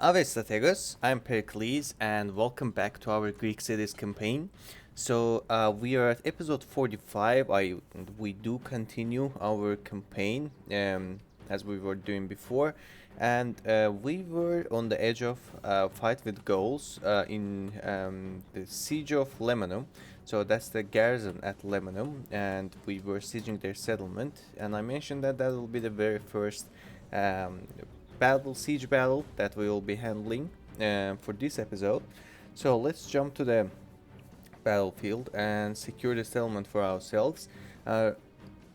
Ave strategos, I'm Pericles and welcome back to our Greek Cities campaign. We are at episode 45. We do continue our campaign as we were doing before, and we were on the edge of fight with Gauls in the siege of Lemonum. So that's the garrison at Lemonum, and we were sieging their settlement. And I mentioned that will be the very first um, siege battle that we will be handling for this episode. So let's jump to the battlefield and secure the settlement for ourselves.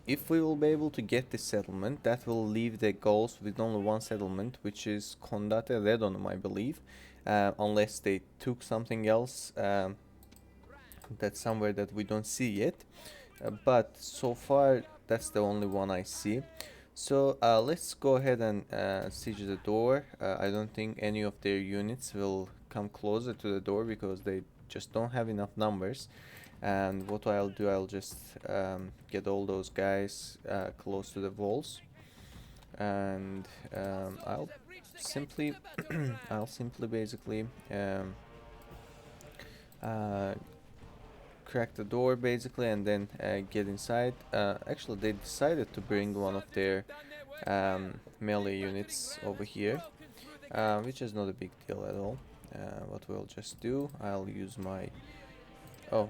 If we will be able to get this settlement, that will leave the Gauls with only one settlement, which is Condate Redonum, I believe, unless they took something else that's somewhere that we don't see yet. But so far, that's the only one I see. So let's go ahead and siege the door. I don't think any of their units will come closer to the door because they just don't have enough numbers. And what I'll do, I'll just get all those guys close to the walls, and I'll simply, I'll simply basically crack the door basically, and then get inside. Actually, they decided to bring one of their melee units over here, which is not a big deal at all. What we'll just do, I'll use my... Oh,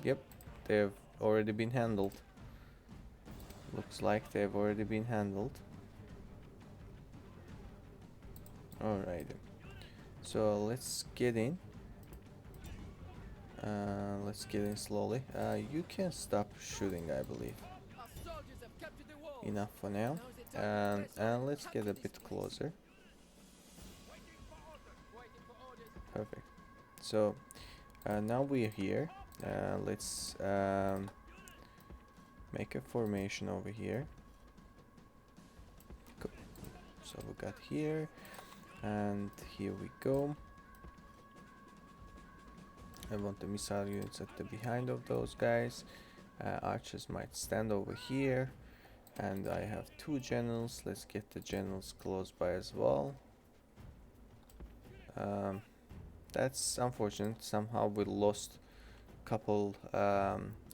yep, they've already been handled. Looks like they've already been handled. Alright, so let's get in. Let's get in slowly. You can stop shooting, I believe. Enough for now. And let's get a bit closer. Perfect. So now we're here. Let's make a formation over here. Cool. So we got here, and here we go. I want the missile units at the behind of those guys. Archers might stand over here, and I have two generals. Let's get the generals close by as well. That's unfortunate. Somehow we lost a couple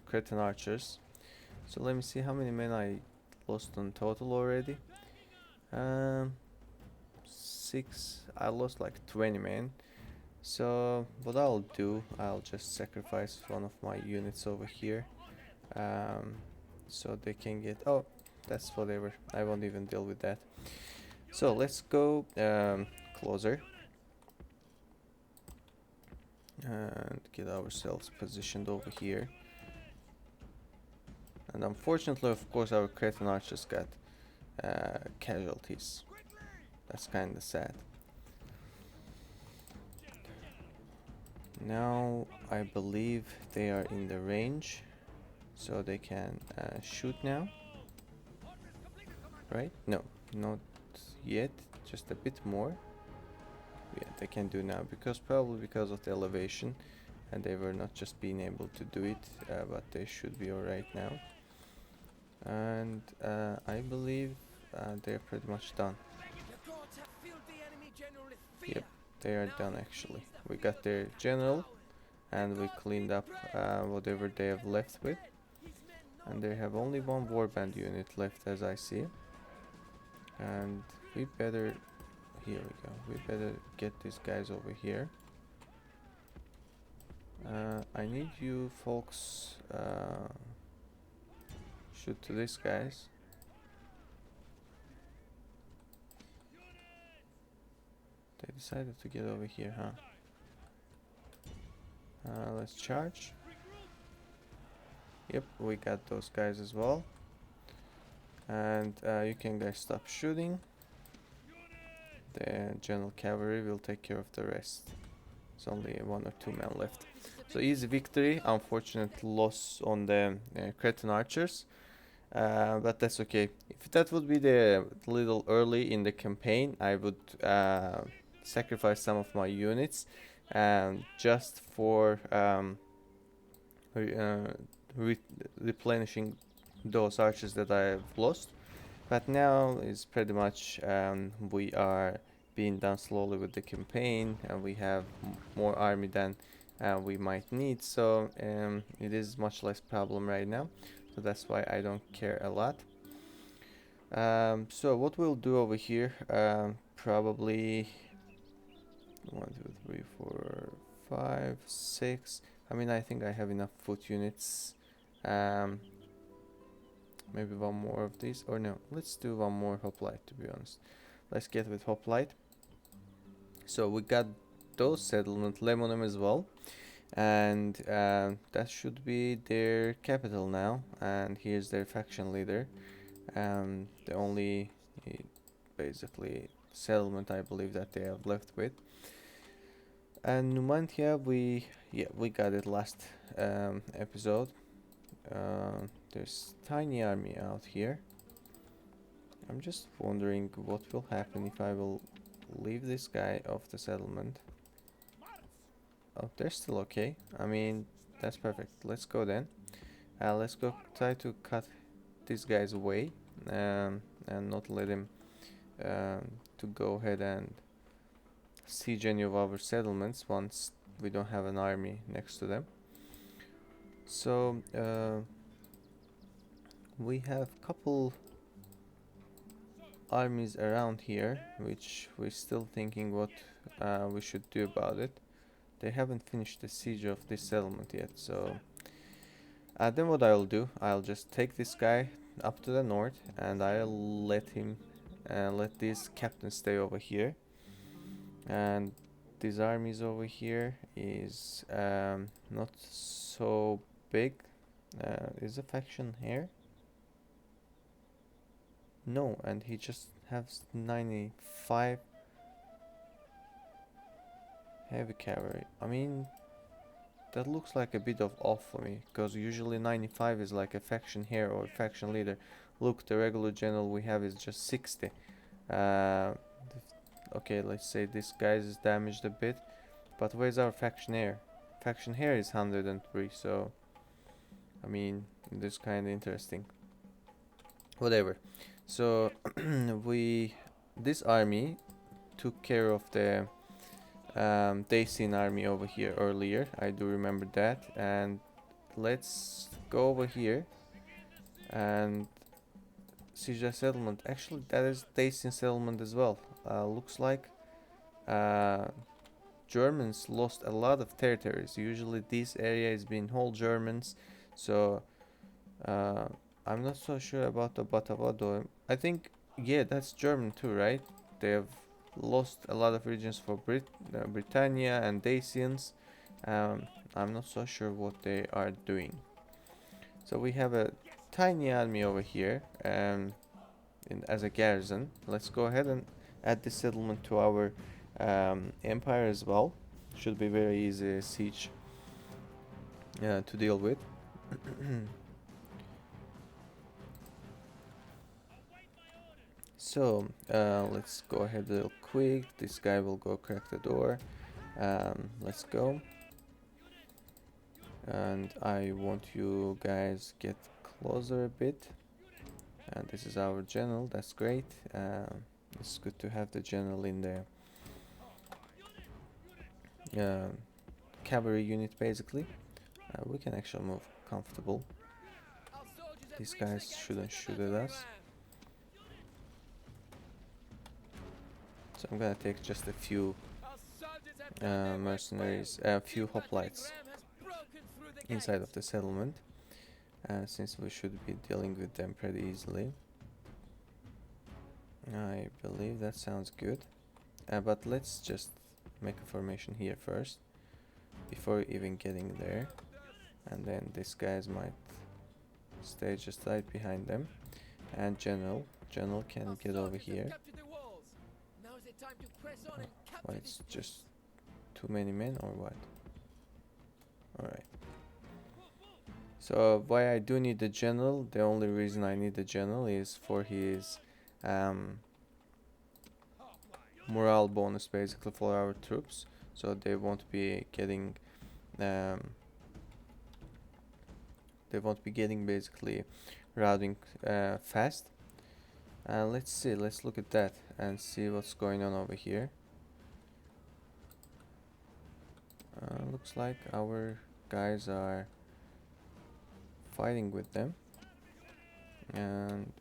Cretan archers. So let me see how many men I lost in total already. 6. I lost like 20 men. So what I'll do, I'll just sacrifice one of my units over here, so they can get... Oh, that's whatever. I won't even deal with that. So let's go closer and get ourselves positioned over here. And unfortunately, of course, our Cretan archers got casualties. That's kind of sad. Now I believe they are in the range, so they can shoot now. Right? No, not yet. Just a bit more. Yeah, they can do now, probably because of the elevation, and they were not just being able to do it, but they should be alright now. And I believe they're pretty much done. Yep, they are done actually. We got their general, and we cleaned up whatever they have left with. And they have only one warband unit left, as I see. And we better... Here we go. We better get these guys over here. I need you folks shoot to these guys. They decided to get over here, huh? Let's charge. Yep, we got those guys as well. And you can guys stop shooting. The general cavalry will take care of the rest. There's only 1 or 2 men left. So easy victory. Unfortunate loss on the Cretan archers. But that's okay. If that would be the little early in the campaign, I would sacrifice some of my units just for replenishing those archers that I have lost. But now is pretty much we are being done slowly with the campaign, and we have more army than we might need, so it is much less problem right now, so that's why I don't care a lot. So what we'll do over here, probably 1, 2, 3, 4, 5, 6. I mean, I think I have enough foot units. Maybe one more of these, or no, let's do one more hoplite, to be honest. Let's get with hoplite. So we got those settlement, Lemonum as well, and that should be their capital now, and here's their faction leader. The only basically settlement I believe that they have left with. And Numantia, we got it last episode. There's tiny army out here. I'm just wondering what will happen if I will leave this guy off the settlement. Oh, they're still okay. I mean, that's perfect. Let's go then. Let's go try to cut these guys away, and not let him to go ahead and siege any of our settlements once we don't have an army next to them. So we have couple armies around here, which we're still thinking what we should do about it. They haven't finished the siege of this settlement yet, so then what I'll do, I'll just take this guy up to the north, and I'll let him let these captains stay over here, and these armies over here is not so big. Is a faction here? No, and he just has 95 heavy cavalry. I mean, that looks like a bit of off for me, because usually 95 is like a faction here or faction leader. Look, the regular general we have is just 60. Okay, let's say this guy is damaged a bit, but where's our faction heir? Faction heir is 103, so I mean, this kind of interesting. Whatever. So this army took care of the Dacian army over here earlier. I do remember that. And let's go over here and siege the settlement. Actually, that is Dacian settlement as well. Looks like Germans lost a lot of territories. Usually this area is being whole Germans, so I'm not so sure about the Batavado. I think, yeah, that's German too, right? They have lost a lot of regions for Britannia and Dacians. I'm not so sure what they are doing. So we have a tiny army over here as a garrison. Let's go ahead and add this settlement to our empire as well. Should be very easy siege to deal with. So let's go ahead real quick. This guy will go crack the door. Let's go. And I want you guys get closer a bit. And this is our general. That's great. It's good to have the general in there. Cavalry unit basically. We can actually move comfortable. These guys shouldn't shoot at us. So I'm gonna take just a few mercenaries, a few hoplites inside of the settlement, since we should be dealing with them pretty easily. I believe that sounds good, but let's just make a formation here first before even getting there, and then these guys might stay just right behind them, and general can get over here. Why, it's just too many men or what? Alright. So why I do need the general, the only reason I need the general is for his morale bonus basically for our troops, so they won't be getting basically routing fast. Let's see, let's look at that and see what's going on over here. Looks like our guys are fighting with them. And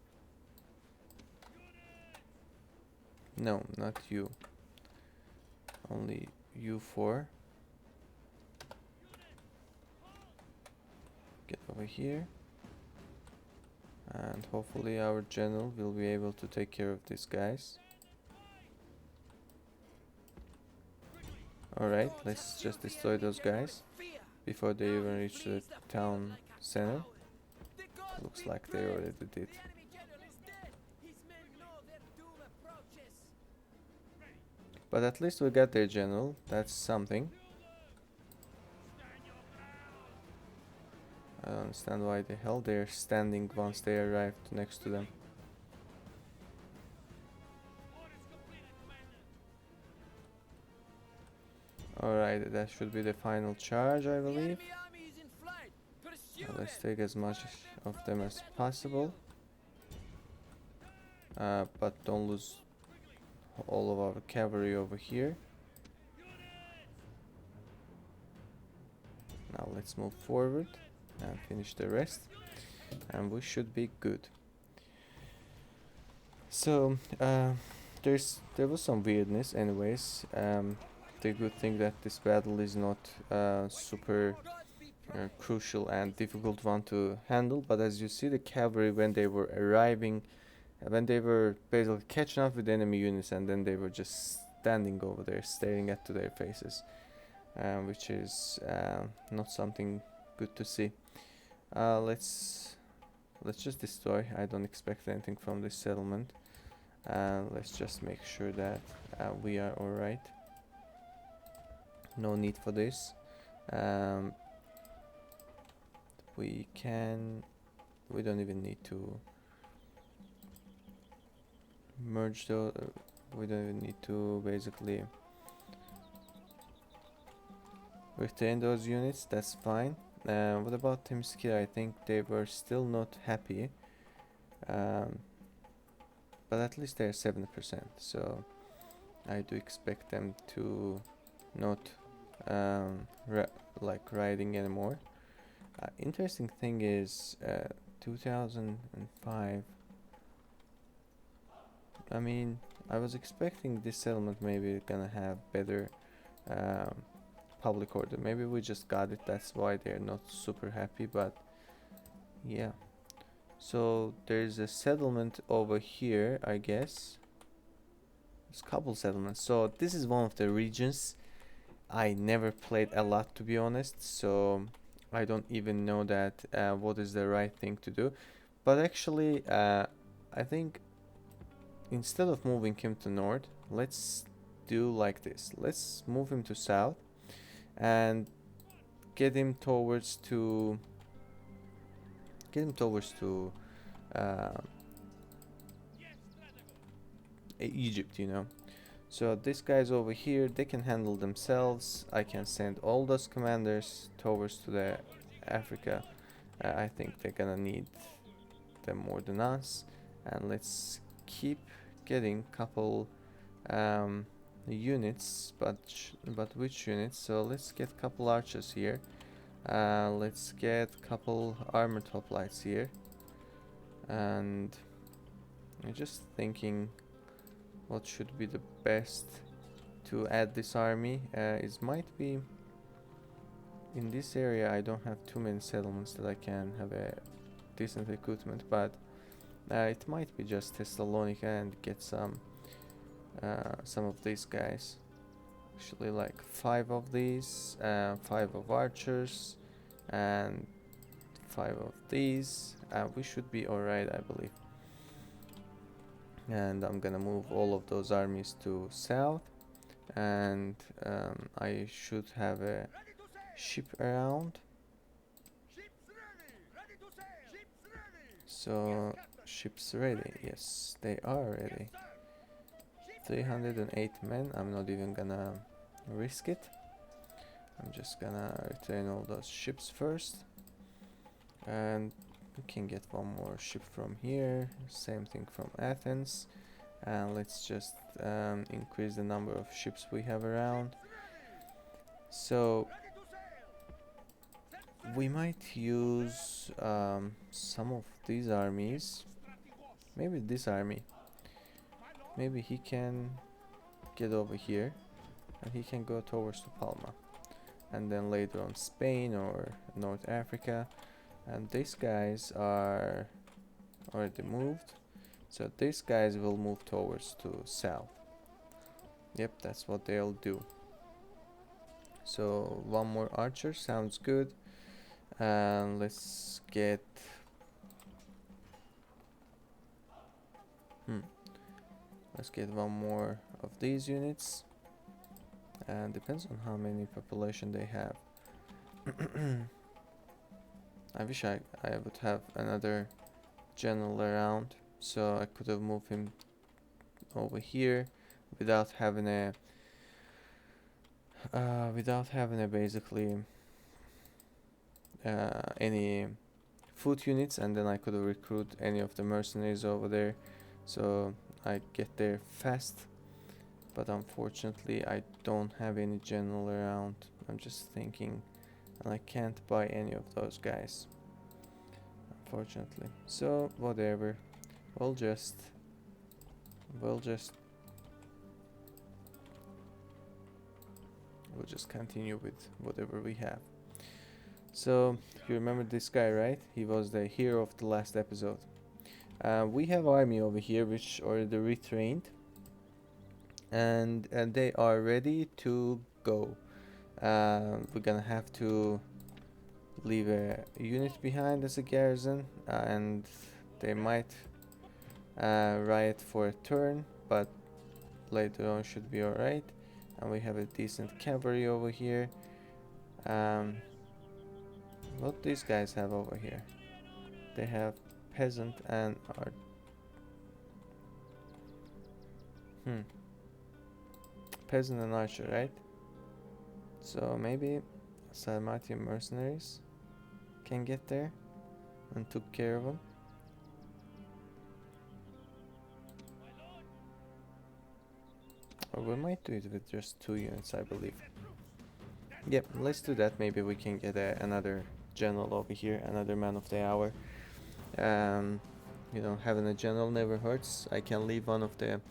no, not you. Only you four. Get over here. And hopefully our general will be able to take care of these guys. Alright, let's just destroy those guys before they even reach the town center. Looks like they already did. But at least we got their general, that's something. I don't understand why the hell they're standing once they arrived next to them. Alright, that should be the final charge, I believe. Let's take as much of them as possible. But don't lose all of our cavalry over here. Now let's move forward and finish the rest. And we should be good. So, there was some weirdness anyways. The good thing that this battle is not super crucial and difficult one to handle, but as you see, the cavalry, when they were arriving, when they were basically catching up with enemy units, and then they were just standing over there staring at to their faces, which is not something good to see. Let's just destroy. I don't expect anything from this settlement. Let's just make sure that we are alright. No need for this. We don't even need to merge those. We don't even need to basically retain those units. That's fine. What about Timskir? I think they were still not happy. But at least they're 70%, so I do expect them to not like riding anymore. Interesting thing is 2005. I mean, I was expecting this settlement maybe gonna have better public order. Maybe we just got it, that's why they're not super happy, but yeah. So there's a settlement over here, I guess. There's a couple settlements. So this is one of the regions. I never played a lot, to be honest, so I don't even know that what is the right thing to do. But actually, I think instead of moving him to north, let's do like this. Let's move him to south and get him towards to Egypt, you know. So these guys over here, they can handle themselves. I can send all those commanders towards to the Africa. I think they're gonna need them more than us. And let's keep getting couple units, but which units? So let's get couple archers here. Let's get couple armored hoplites here. And I'm just thinking what should be the best to add this army. It might be in this area. I don't have too many settlements that I can have a decent equipment, but it might be just Thessalonica and get some of these guys. Actually, like 5 of these, 5 of archers, and 5 of these. We should be alright, I believe. And I'm gonna move all of those armies to south, and I should have a ship around. So ships ready. Yes, they are ready. 308 men. I'm not even gonna risk it. I'm just gonna return all those ships first. And We can get one more ship from here. Same thing from Athens. And let's just increase the number of ships we have around. So we might use some of these armies. Maybe this army. Maybe he can get over here and he can go towards to Palma, and then later on Spain or North Africa. And these guys are already moved, so these guys will move towards to south. Yep, that's what they'll do. So one more archer sounds good. And let's get let's get one more of these units. And depends on how many population they have. I wish I would have another general around, so I could have moved him over here without having a basically any foot units, and then I could have recruit any of the mercenaries over there, so I get there fast. But unfortunately I don't have any general around. I'm just thinking, and I can't buy any of those guys, unfortunately. So whatever, we'll just continue with whatever we have. So you remember this guy, right? He was the hero of the last episode. We have army over here which already retrained, and they are ready to go. We're gonna have to leave a unit behind as a garrison, and they might riot for a turn, but later on should be alright. And we have a decent cavalry over here. What these guys have over here? They have peasant and art. Peasant and archer, right? So maybe Sarmatian mercenaries can get there and took care of them. Or we might do it with just 2 units, I believe. Yep, let's do that. Maybe we can get another general over here, another man of the hour. You know, having a general never hurts. I can leave one of the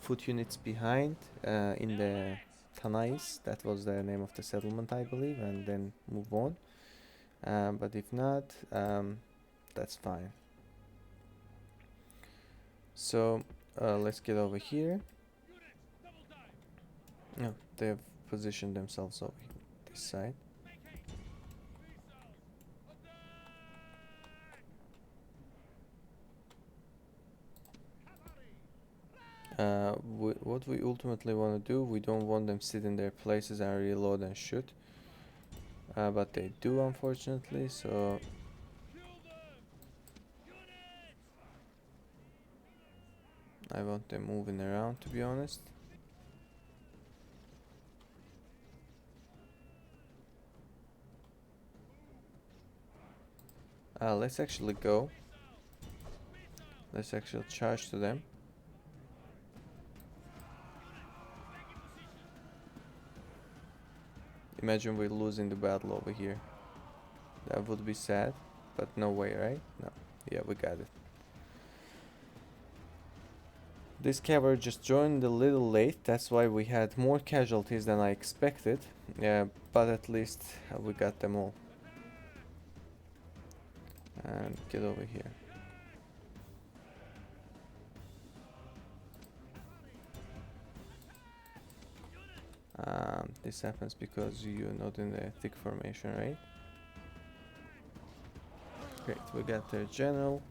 foot units behind in the Tanais, that was the name of the settlement I believe, and then move on. But if not, that's fine. So let's get over here. No, they have positioned themselves over this side. What we ultimately want to do, we don't want them sit in their places and reload and shoot. But they do, unfortunately, so I want them moving around, to be honest. Let's actually go. Let's actually charge to them. Imagine we're losing the battle over here. That would be sad, but no way, right? No. Yeah, we got it. This cavalry just joined a little late, that's why we had more casualties than I expected. Yeah, but at least we got them all. And get over here. This happens because you're not in the thick formation, right? Great, we got their general,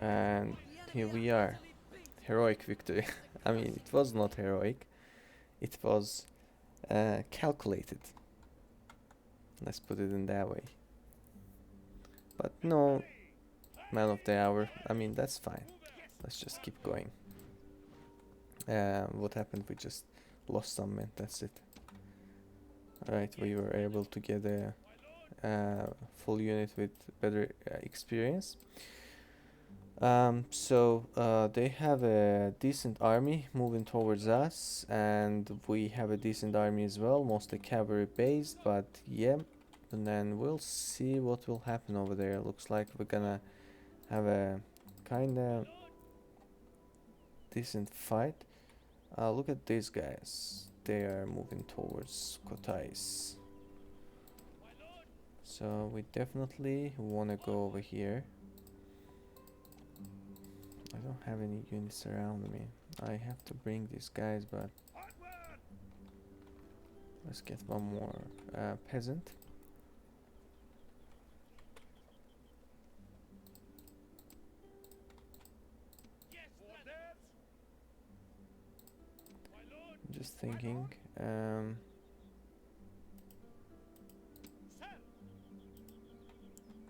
and here we are. Heroic victory. I mean, it was not heroic, it was calculated. Let's put it in that way. But no man of the hour, I mean, that's fine. Let's just keep going. What happened? We just lost some men, that's it. Alright, we were able to get a full unit with better experience. They have a decent army moving towards us, and we have a decent army as well, mostly cavalry based, but yeah. And then we'll see what will happen over there. Looks like we're gonna have a kinda decent fight. Look at these guys. They are moving towards Kotais. So we definitely wanna go over here. I don't have any units around me. I have to bring these guys, but let's get one more peasant. Just thinking.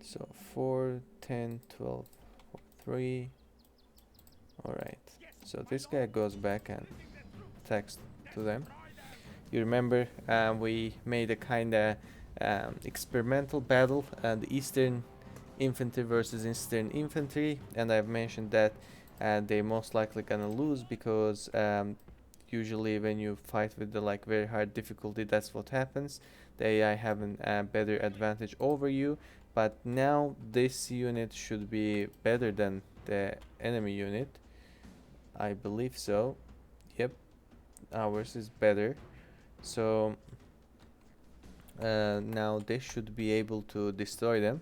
So 4, 10, 12, 4, 3. Alright. So this guy goes back and attacks to them. You remember we made a kinda experimental battle, the Eastern infantry versus Eastern infantry, and I've mentioned that they most likely gonna lose because usually when you fight with the like very hard difficulty, that's what happens. The AI have a better advantage over you, but now this unit should be better than the enemy unit. I believe so. Yep, ours is better. So now they should be able to destroy them.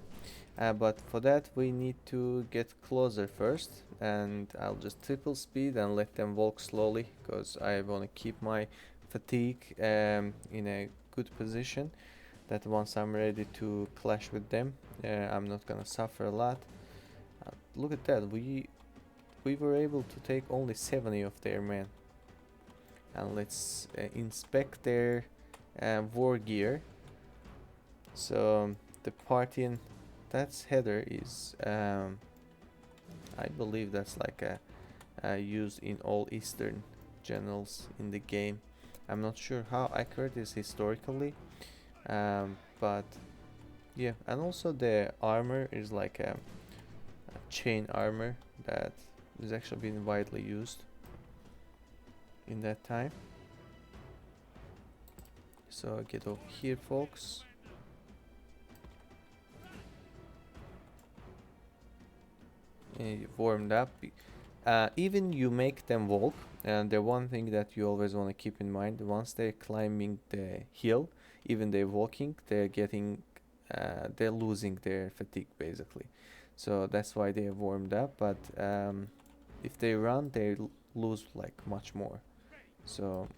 But for that we need to get closer first, and I'll just triple speed and let them walk slowly because I want to keep my fatigue in a good position, that once I'm ready to clash with them I'm not gonna suffer a lot. Look at that, we were able to take only 70 of their men. And let's inspect their war gear. So the Parthian, that's HEIR is I believe that's like a used in all Eastern generals in the game. I'm not sure how accurate it is historically, but yeah. And also the armor is like a chain armor that is actually being widely used in that time. So get over here, folks. Warmed up. Even you make them walk, and the one thing that you always want to keep in mind, once they're climbing the hill, even they're walking, they're getting they're losing their fatigue basically. So that's why they're warmed up, but if they run they lose like much more. So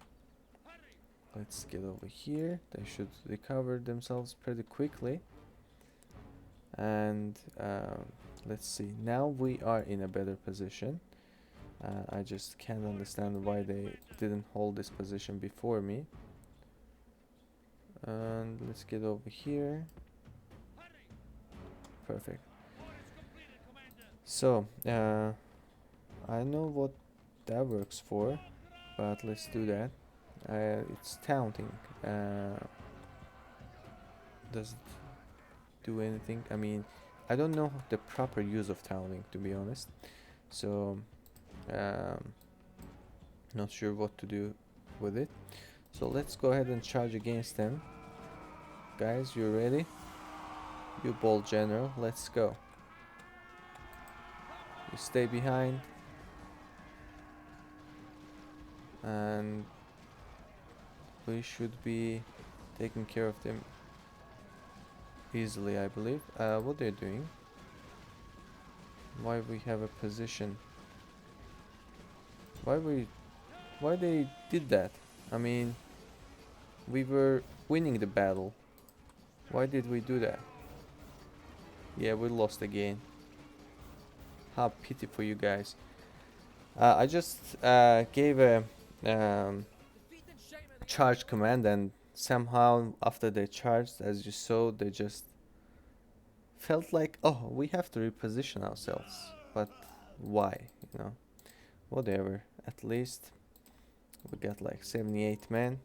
let's get over here. They should recover themselves pretty quickly. And let's see, now we are in a better position. I just can't understand why they didn't hold this position before me. And let's get over here. Perfect. So I know what that works for, but let's do that. It's taunting. Does it do anything? I mean, I don't know the proper use of taunting, to be honest. So not sure what to do with it. So let's go ahead and charge against them. Guys, you ready? You bold general, let's go. You stay behind. And we should be taking care of them easily, I believe. What they're doing? Why we have a position? Why they did that? I mean, we were winning the battle. Why did we do that? Yeah, we lost again. How pity for you guys. I just gave a charge command, and somehow after they charged, as you saw, they just felt like, oh, we have to reposition ourselves. But why, you know? Whatever. At least we got like 78 men.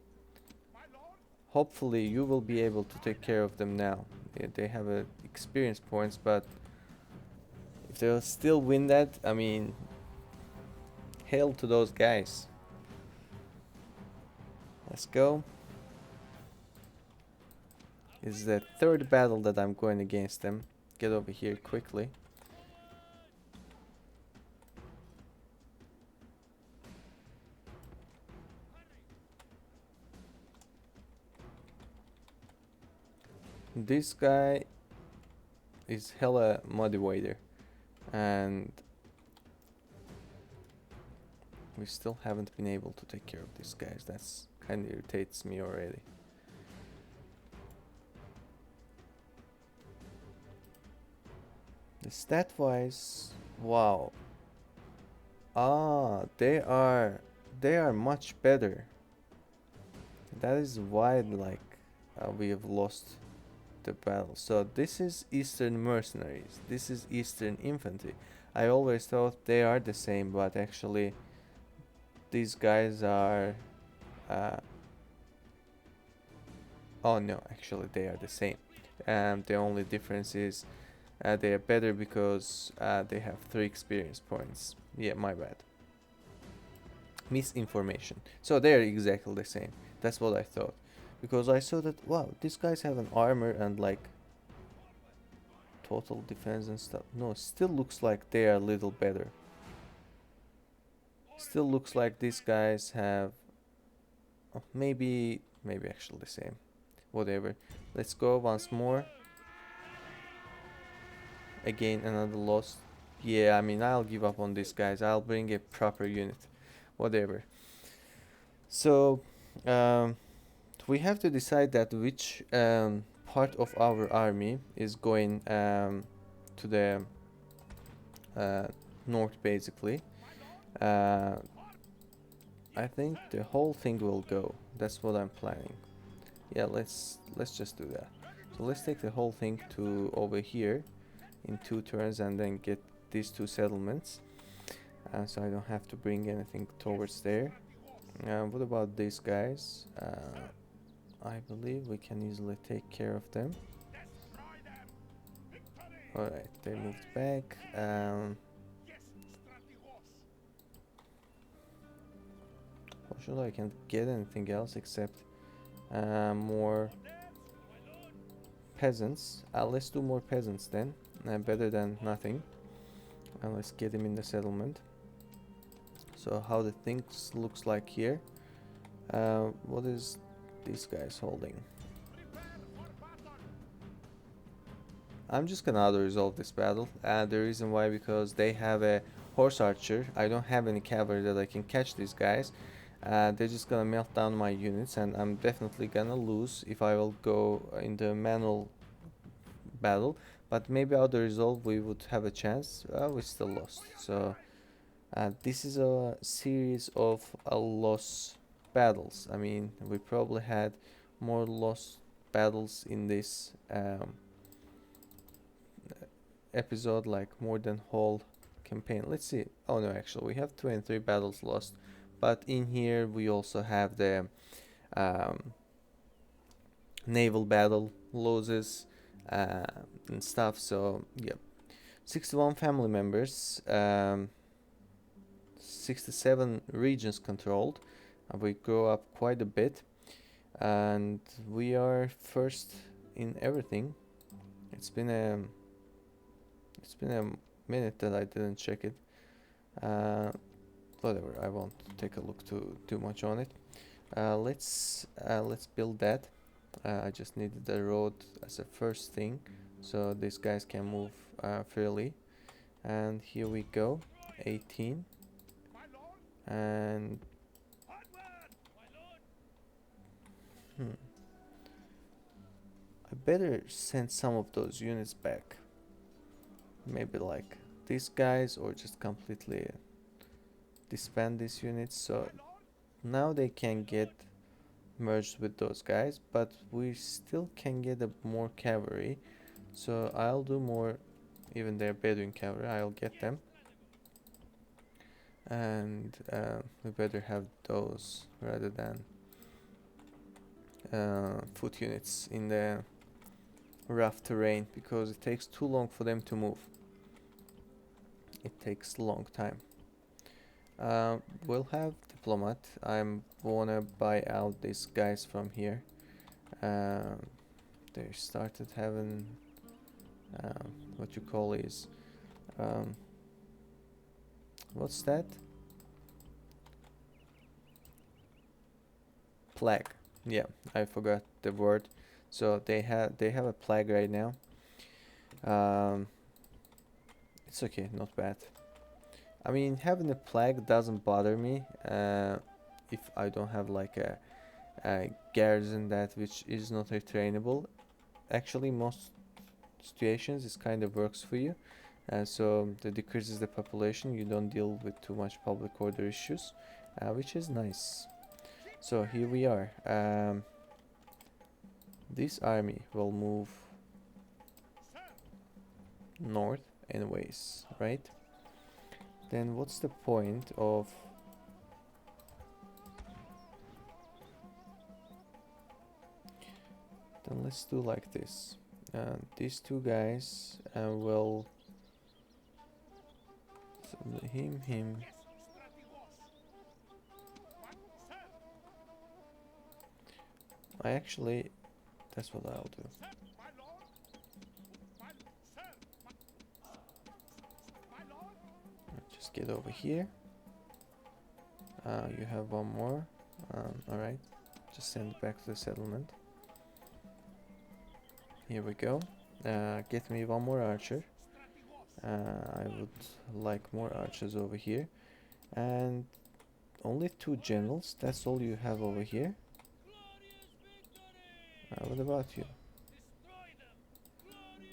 hopefully you will be able to take care of them now. They have experience points, but if they'll still win that, I mean, hail to those guys. Let's go. It's the third battle that I'm going against them. Get over here quickly. This guy is hella motivator, and we still haven't been able to take care of these guys. That's kind of irritates me already. The stat wise, wow. Ah, they are much better. That is why like we have lost the battle. So this is Eastern mercenaries. This is Eastern infantry. I always thought they are the same, but actually these guys are oh no, actually they are the same. The only difference is they are better because they have 3 experience points. Yeah, my bad. Misinformation. So they are exactly the same. That's what I thought. Because I saw that, wow, these guys have an armor and like total defense and stuff. No, still looks like they are a little better. Still looks like these guys have maybe actually the same. Whatever. Let's go once more. Again, another loss. Yeah, I mean, I'll give up on these guys. I'll bring a proper unit. Whatever. So, we have to decide that which part of our army is going to the north, basically. I think the whole thing will go. That's what I'm planning. Yeah, let's just do that. So let's take the whole thing to over here in 2 turns and then get these 2 settlements. So I don't have to bring anything towards there. What about these guys? I believe we can easily take care of them. Alright, they moved back. Fortunately, I can't get anything else except more peasants. Let's do more peasants then. Better than nothing. Let's get him in the settlement. So how the things looks like here. What is these guys holding? I'm just gonna auto-resolve this battle. The reason why, because they have a horse archer. I don't have any cavalry that I can catch these guys. They're just gonna melt down my units, and I'm definitely gonna lose if I will go in the manual battle. But maybe auto-resolve we would have a chance. We still lost. So this is a series of loss battles. I mean, we probably had more lost battles in this episode, like more than whole campaign. Let's see. Oh no, actually we have 23 battles lost, but in here we also have the naval battle losses and stuff. So yeah, 61 family members, 67 regions controlled. We grow up quite a bit, and we are first in everything. It's been a minute that I didn't check it. Whatever, I won't take a look too much on it. Let's build that. I just needed the road as a first thing, so these guys can move freely. And here we go, 18. And I better send some of those units back. Maybe like these guys, or just completely disband these units. So now they can get merged with those guys, but we still can get a more cavalry. So I'll do more, even their Bedouin cavalry, I'll get them. And we better have those rather than foot units in the rough terrain, because it takes too long for them to move. It takes a long time. We'll have diplomat. I'm wanna buy out these guys from here. They started having what you call is what's that? Plague. Yeah, I forgot the word. So they have a plague right now. It's okay, not bad. I mean, having a plague doesn't bother me if I don't have like a garrison that which is not trainable. Actually, most situations this kind of works for you. So that decreases the population. You don't deal with too much public order issues, which is nice. So here we are. This army will move north anyways, right? Then what's the point of then let's do like this. These two guys will so him. That's what I'll do. Just get over here. You have one more. Alright. Just send it back to the settlement. Here we go. Get me one more archer. I would like more archers over here. And only 2 generals. That's all you have over here. What about you?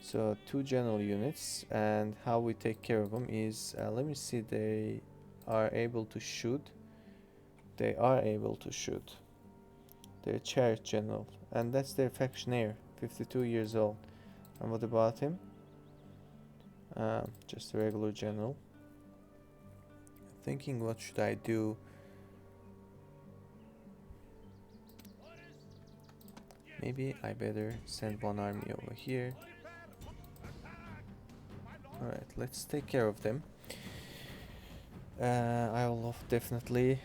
So 2 general units, and how we take care of them is, let me see, they are able to shoot. They are able to shoot. They're chariot general, and that's their factionaire, 52 years old. And what about him? Just a regular general. Thinking, what should I do? Maybe I better send one army over here. Alright, let's take care of them. I will definitely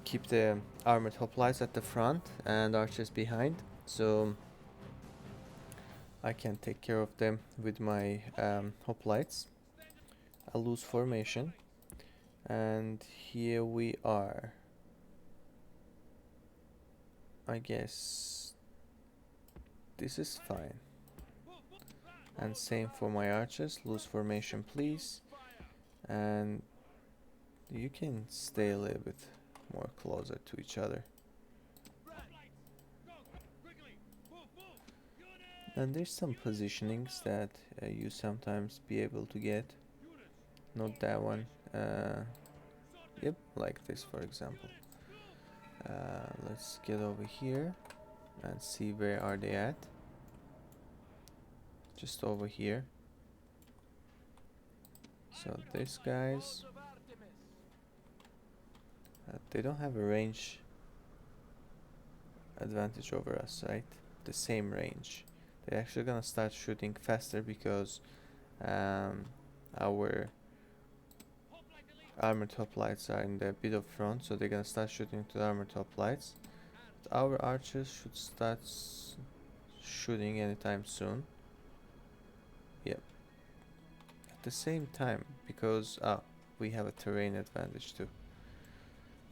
keep the armored hoplites at the front and archers behind, so I can take care of them with my hoplites. I'll lose formation, and here we are. I guess this is fine. And same for my archers. Lose formation, please. And you can stay a little bit more closer to each other. And there's some positionings that you sometimes be able to get. Not that one. Yep, like this, for example. Let's get over here and see where are they at. Just over here. So these guys, they don't have a range advantage over us, right? The same range. They're actually gonna start shooting faster because our armored hoplites are in the bit of front, so they're gonna start shooting to the armored hoplites. Our archers should start shooting anytime soon. Yep. At the same time, because we have a terrain advantage too.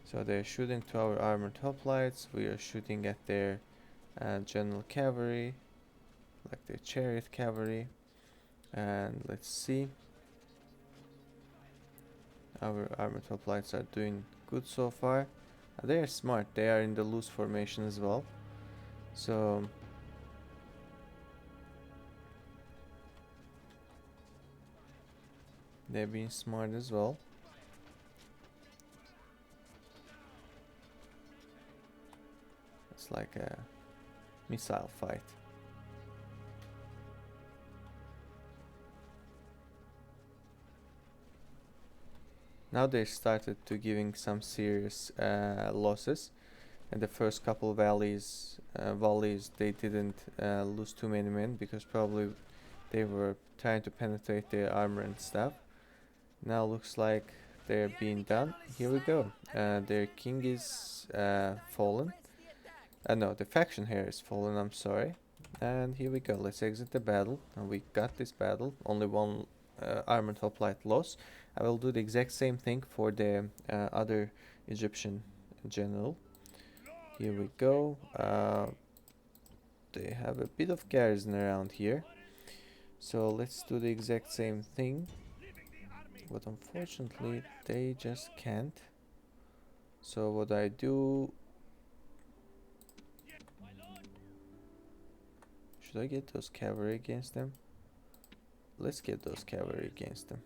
So they're shooting to our armored hoplites. We are shooting at their general cavalry, like their chariot cavalry. And let's see. Our armored hoplites are doing good so far. They are smart. They are in the loose formation as well. So they're being smart as well. It's like a missile fight. Now they started to giving some serious losses. And the first couple volleys, they didn't lose too many men because probably they were trying to penetrate their armor and stuff. Now looks like they're being done. Here we go. Their king is fallen. No, the faction here is fallen, I'm sorry. And here we go. Let's exit the battle. And we got this battle. Only one armored hoplite loss. I will do the exact same thing for the other Egyptian general. Here we go. They have a bit of garrison around here. So let's do the exact same thing. But unfortunately, they just can't. So what I do... Should I get those cavalry against them? Let's get those cavalry against them.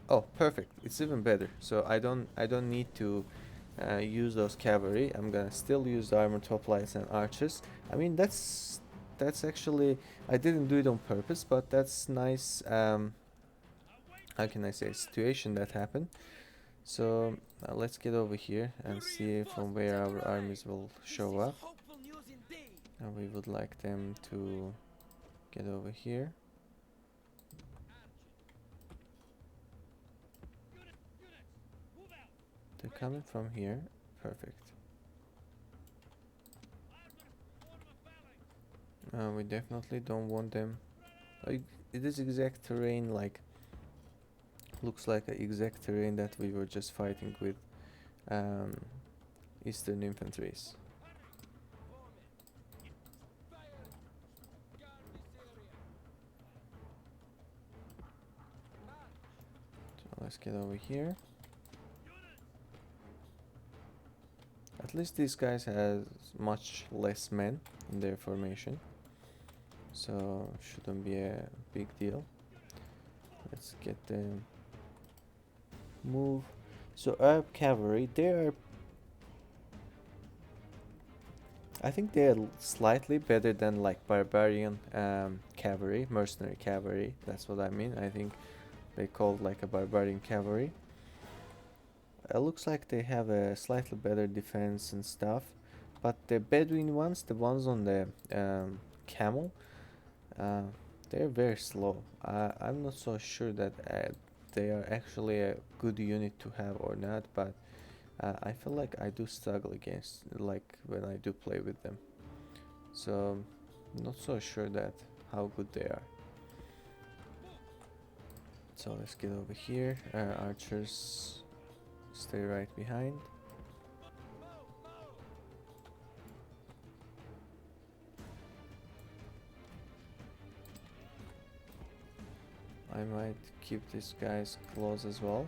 Oh, perfect. It's even better. So I don't need to use those cavalry. I'm gonna still use the armored hoplites and archers. I mean, that's actually, I didn't do it on purpose, but that's nice. How can I say, situation that happened. So let's get over here and see from where our armies will show up. And we would like them to get over here. They're coming from here. Perfect. We definitely don't want them. It is exact terrain, like looks like an exact terrain that we were just fighting with Eastern infantries. So let's get over here. At least these guys has much less men in their formation, so shouldn't be a big deal. Let's get them move. So Arab cavalry, they are, I think they are slightly better than like barbarian cavalry, mercenary cavalry. That's what I mean. I think they called like a barbarian cavalry. It looks like they have a slightly better defense and stuff, but the Bedouin ones, the ones on the camel, they're very slow. I'm not so sure that they are actually a good unit to have or not, but I feel like I do struggle against, like when I do play with them. So not so sure that how good they are. So let's get over here. Archers stay right behind. I might keep these guys close as well.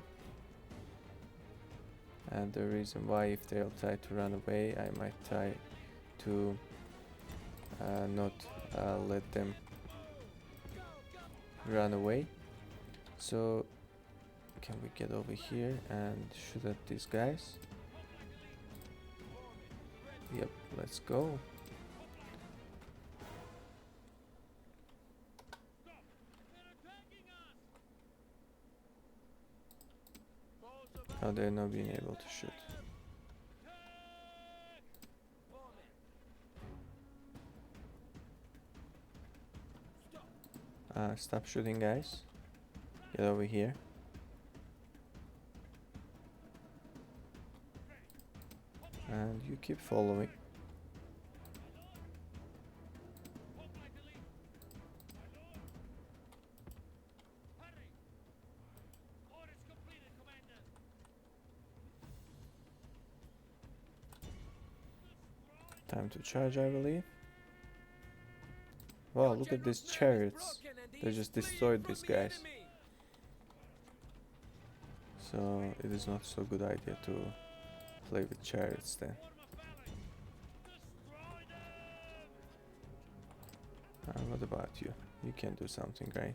And the reason why, if they'll try to run away, I might try to not let them run away. So can we get over here and shoot at these guys? Yep, let's go. Oh, they're not being able to shoot. Stop shooting, guys. Get over here. And you keep following. Time to charge, I believe. Wow, look at these chariots. They just destroyed these guys. So it is not so good idea to play with chariots then. What about you? You can do something, right?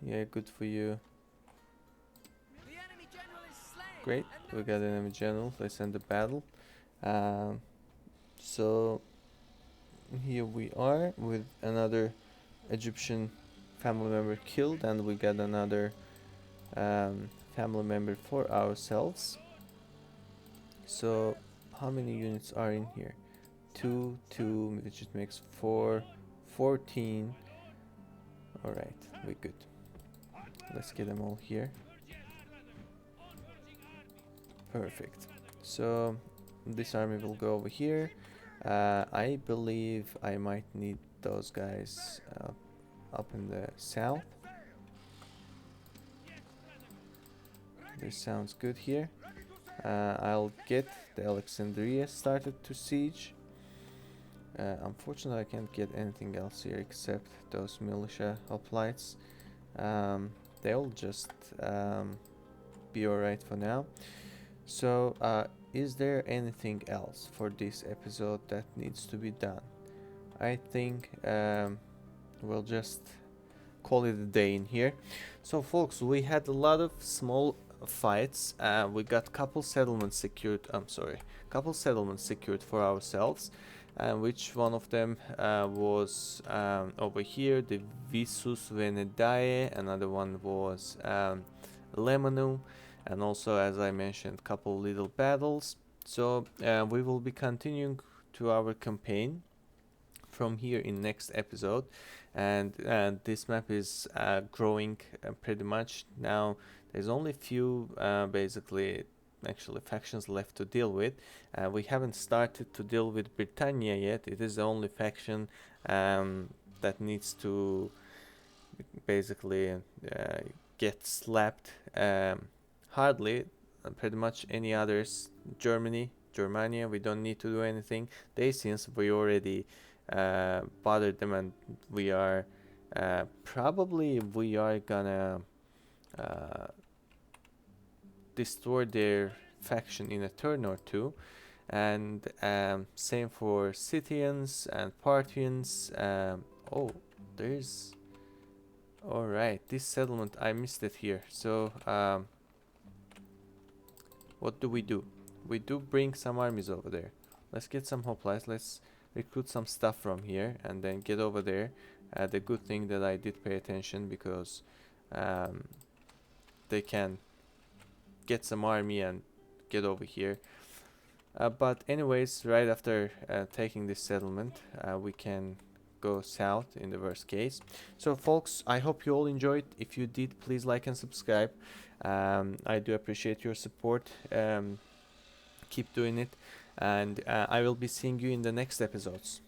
Yeah, good for you. Great, we got an enemy general. Let's end the battle. So here we are with another Egyptian family member killed, and we got another family member for ourselves. So how many units are in here? 2, which just makes 4, 14. Alright, we're good. Let's get them all here. Perfect. So this army will go over here. I believe I might need those guys up in the south. This sounds good here. I'll get the Alexandria started to siege. Unfortunately, I can't get anything else here except those militia hoplites. They'll just be alright for now. So, is there anything else for this episode that needs to be done? I think we'll just call it a day in here. So, folks, we had a lot of small fights. We got couple settlements secured. Couple settlements secured for ourselves. Which one of them was over here, the Vicus Venedae. Another one was Lemonum, and also, as I mentioned, couple little battles. So we will be continuing to our campaign from here in next episode, and this map is growing pretty much now. There's only few basically actually factions left to deal with. We haven't started to deal with Britannia yet. It is the only faction that needs to basically get slapped hardly. Pretty much any others, Germania, we don't need to do anything. Dacians, we already bothered them, and we are probably gonna destroy their faction in a turn or two. And same for Scythians and Parthians. Oh, there's... Alright, this settlement, I missed it here. So what do? We do bring some armies over there. Let's get some hoplites. Let's recruit some stuff from here and then get over there. The good thing that I did pay attention, because they can get some army and get over here. But anyways, right after taking this settlement, we can go south in the worst case. So folks, I hope you all enjoyed. If you did, please like and subscribe. I do appreciate your support. Keep doing it, and I will be seeing you in the next episodes.